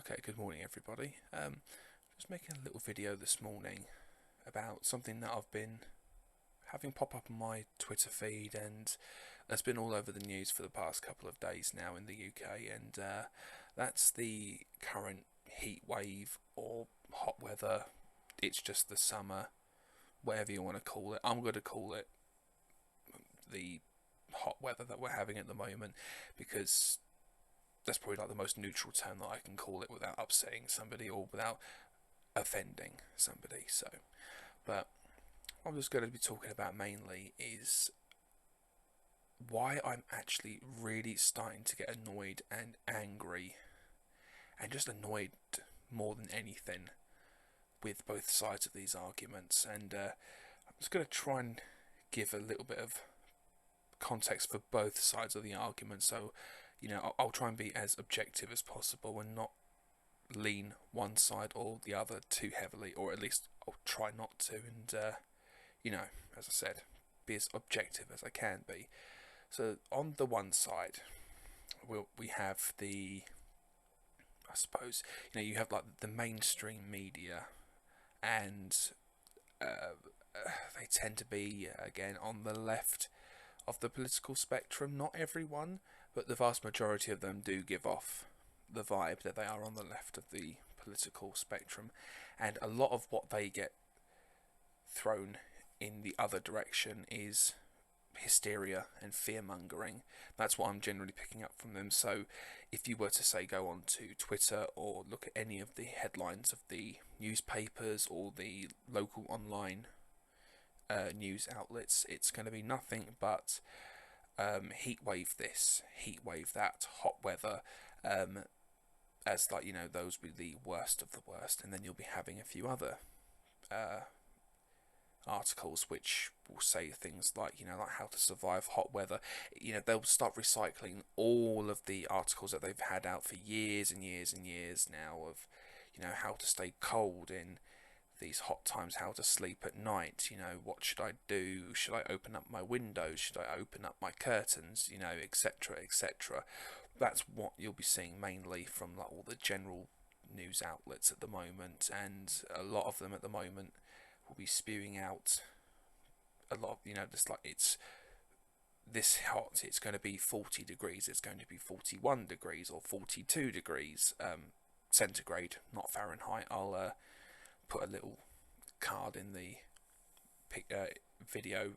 Okay, good morning everybody. Just making a little video this morning about something that I've been having pop up on my Twitter feed, and that's been all over the news for the past couple of days now in the UK, and that's the current heat wave or hot weather. It's just the summer, whatever you want to call it. I'm going to call it the hot weather that we're having at the moment because that's probably like the most neutral term that I can call it without upsetting somebody or without offending somebody. So, but what I'm just going to be talking about mainly is why I'm actually really starting to get annoyed and angry, and just annoyed more than anything with both sides of these arguments. And I'm just going to try and give a little bit of context for both sides of the argument. So, I'll try and be as objective as possible and not lean one side or the other too heavily, or at least I'll try not to. And as I said, be as objective as I can be. So on the one side, we have I suppose, you have like the mainstream media, and they tend to be again on the left of the political spectrum. Not everyone, but the vast majority of them do give off the vibe that they are on the left of the political spectrum, and a lot of what they get thrown in the other direction is hysteria and fear mongering. That's what I'm generally picking up from them. So if you were to say go on to Twitter or look at any of the headlines of the newspapers or the local online news outlets, it's going to be nothing but heat wave this, heat wave that, hot weather, as like, those will be the worst of the worst. And then you'll be having a few other articles which will say things like, like how to survive hot weather. They'll start recycling all of the articles that they've had out for years and years and years now of, how to stay cold in these hot times, how to sleep at night, what should I do, should I open up my windows, should I open up my curtains, etc, etc. That's what you'll be seeing mainly from like all the general news outlets at the moment, and a lot of them at the moment will be spewing out a lot of, just like it's this hot, it's going to be 40 degrees, it's going to be 41 degrees or 42 degrees centigrade, not Fahrenheit. I'll put a little card in the video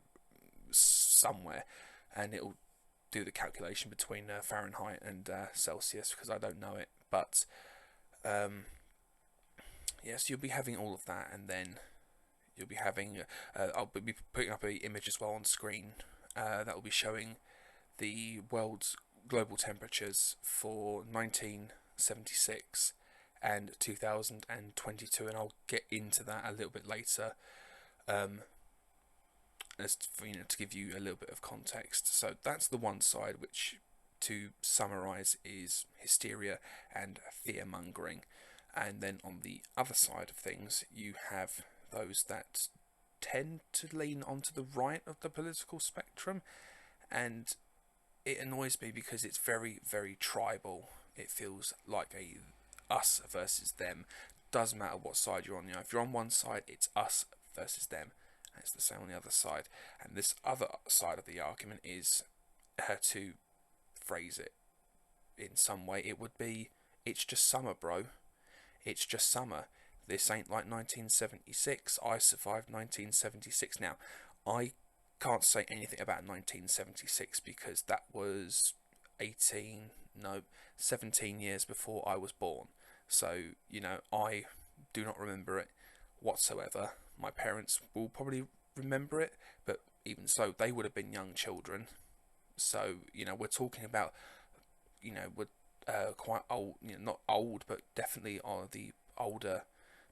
somewhere, and it'll do the calculation between Fahrenheit and Celsius, because I don't know it. But yes, you'll be having all of that, and then you'll be having I'll be putting up an image as well on screen that will be showing the world's global temperatures for 1976 and 2022, and I'll get into that a little bit later, as for, to give you a little bit of context. So that's the one side, which, to summarize, is hysteria and fear mongering. And then on the other side of things, you have those that tend to lean onto the right of the political spectrum, and it annoys me because it's very, very tribal. It feels like a us versus them. Doesn't matter what side you're on. If you're on one side, it's us versus them, and it's the same on the other side. And this other side of the argument is, to phrase it in some way, it would be, it's just summer, bro. It's just summer. This ain't like 1976. I survived 1976. Now, I can't say anything about 1976 because that was 17 years before I was born. So, I do not remember it whatsoever. My parents will probably remember it, but even so, they would have been young children. So, we're talking about, we're quite old, not old, but definitely are the older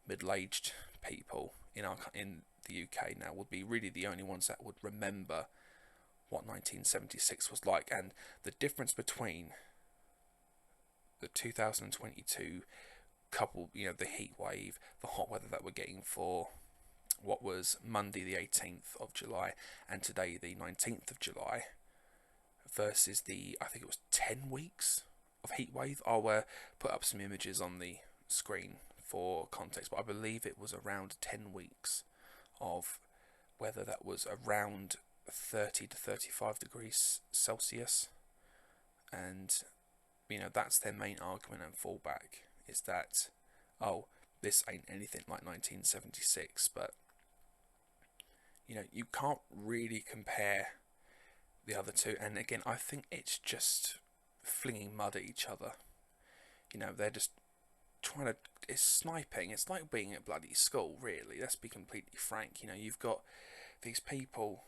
middle-aged people in the UK now would be really the only ones that would remember what 1976 was like. And the difference between the 2022 couple, the heat wave, the hot weather that we're getting for what was Monday the 18th of July and today the 19th of July, versus the, I think it was 10 weeks of Heatwave. I'll put up some images on the screen for context, but I believe it was around 10 weeks of weather that was around 30 to 35 degrees Celsius, and that's their main argument and fallback, is that, oh, this ain't anything like 1976, but you can't really compare the other two. And again, I think it's just flinging mud at each other. They're just trying to, it's sniping. It's like being at bloody school, really. Let's be completely frank. You've got these people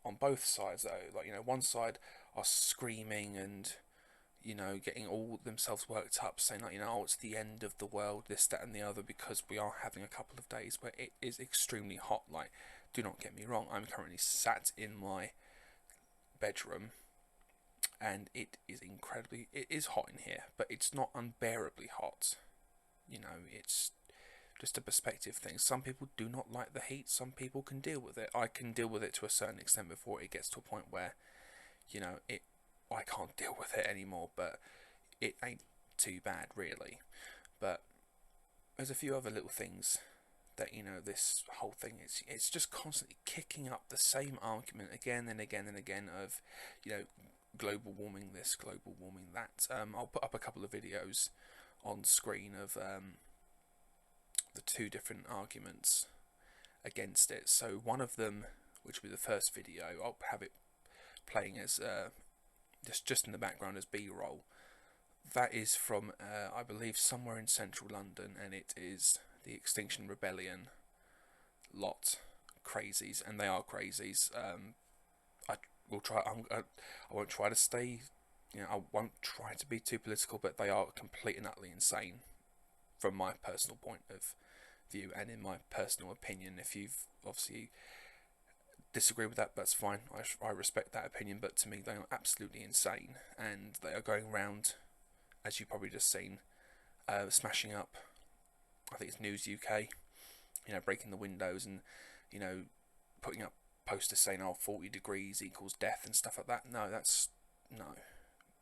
on both sides, though. One side are screaming and getting all themselves worked up, saying oh, it's the end of the world, this, that, and the other, because we are having a couple of days where it is extremely hot. Do not get me wrong, I'm currently sat in my bedroom, and it is hot in here, but it's not unbearably hot. It's just a perspective thing. Some people do not like the heat. Some people can deal with it. I can deal with it to a certain extent before it gets to a point where, I can't deal with it anymore. But it ain't too bad, really. But there's a few other little things that this whole thing is. It's just constantly kicking up the same argument again and again and again of, global warming this, global warming that. I'll put up a couple of videos on screen of the two different arguments against it. So one of them, which will be the first video, I'll have it playing as just in the background as B-roll. That is from I believe somewhere in central London, and it is the Extinction Rebellion lot crazies, and they are crazies. I won't try to stay. I won't try to be too political, but they are completely and utterly insane from my personal point of view and in my personal opinion. If you've obviously disagree with that, that's fine. I respect that opinion, but to me they are absolutely insane, and they are going around, as you've probably just seen, smashing up, I think it's News UK, breaking the windows and putting up posters saying 40 degrees equals death and stuff like that.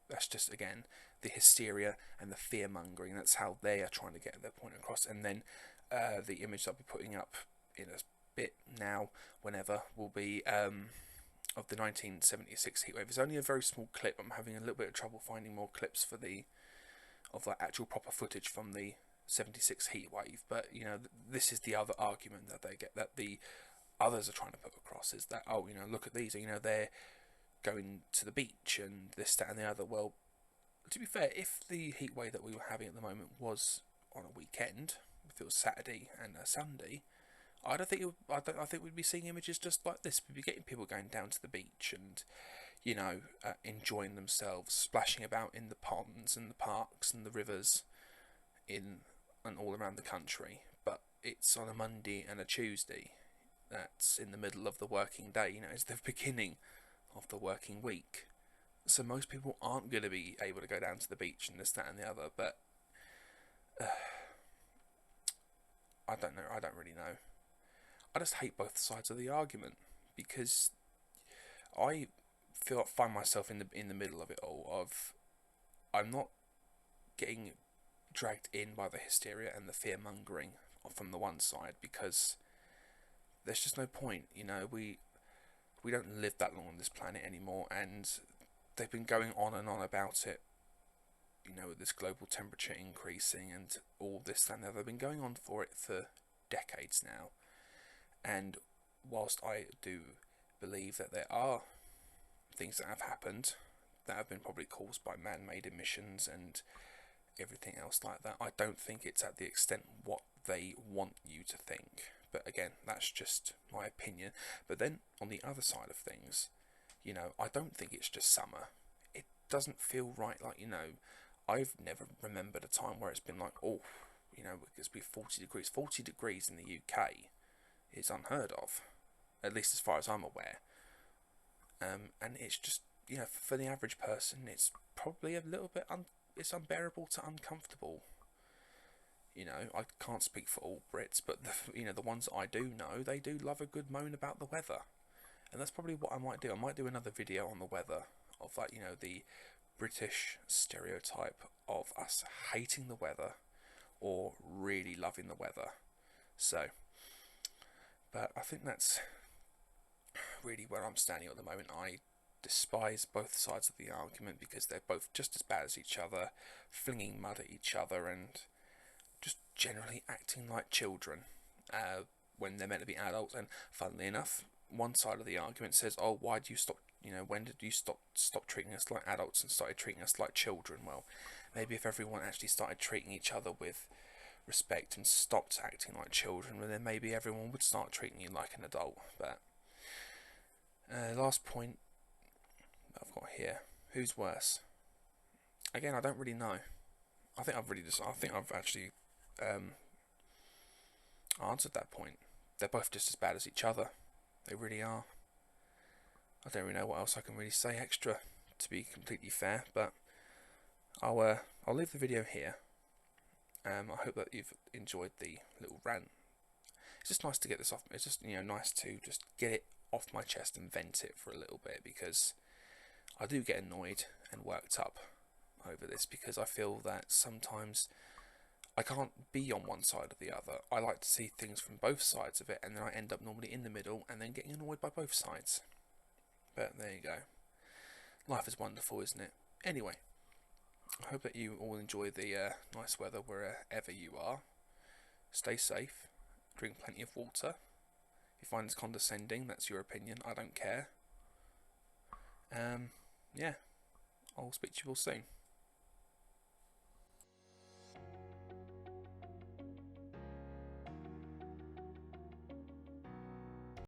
That's just, again, the hysteria and the fear mongering. That's how they are trying to get their point across. And then the image I'll be putting up in a bit now, whenever, will be of the 1976 heatwave. It's only a very small clip. I'm having a little bit of trouble finding more clips of actual proper footage from the 76 heatwave. But this is the other argument that they get, that the others are trying to put across, is that look at these, they're going to the beach and this, that, and the other. Well, to be fair, if the heatwave that we were having at the moment was on a weekend, if it was Saturday and a Sunday, I think we'd be seeing images just like this. We'd be getting people going down to the beach and enjoying themselves, splashing about in the ponds and the parks and the rivers in and all around the country. But it's on a Monday and a Tuesday. That's in the middle of the working day. It's the beginning of the working week. So most people aren't going to be able to go down to the beach and this, that, and the other. But I don't know. I don't really know. I just hate both sides of the argument, because I find myself in the middle of it all. I'm not getting dragged in by the hysteria and the fear mongering from the one side, because there's just no point. We don't live that long on this planet anymore, and they've been going on and on about it. With this global temperature increasing and all this, that, and the other. They've been going on for it for decades now. And whilst I do believe that there are things that have happened that have been probably caused by man-made emissions and everything else like that, I don't think it's at the extent what they want you to think. But again, that's just my opinion. But then on the other side of things, I don't think it's just summer. It doesn't feel right. I've never remembered a time where it's been like, it's be 40 degrees. 40 degrees in the UK is unheard of, at least as far as I'm aware. And it's just, for the average person, it's probably a little bit it's unbearable to uncomfortable. I can't speak for all Brits, but the ones that I do know, they do love a good moan about the weather. And that's probably what I might do. I might do another video on the weather of the British stereotype of us hating the weather or really loving the weather. So, but I think that's really where I'm standing at the moment. I despise both sides of the argument because they're both just as bad as each other, flinging mud at each other and just generally acting like children when they're meant to be adults. And funnily enough, one side of the argument says, "Oh, why do you stop? When did you stop treating us like adults and started treating us like children?" Well, maybe if everyone actually started treating each other with respect and stopped acting like children, then maybe everyone would start treating you like an adult. But last point I've got here: who's worse? Again, I don't really know. I think I've actually answered that point. They're both just as bad as each other. They really are. I don't really know what else I can really say extra, to be completely fair. But I'll leave the video here. I hope that you've enjoyed the little rant. It's just nice to get this off. It's just nice to just get it off my chest and vent it for a little bit, because I do get annoyed and worked up over this, because I feel that sometimes I can't be on one side or the other. I like to see things from both sides of it, and then I end up normally in the middle and then getting annoyed by both sides. But there you go. Life is wonderful, isn't it? Anyway, I hope that you all enjoy the nice weather wherever you are. Stay safe. Drink plenty of water. If you find this condescending, that's your opinion. I don't care. Yeah. I'll speak to you all soon.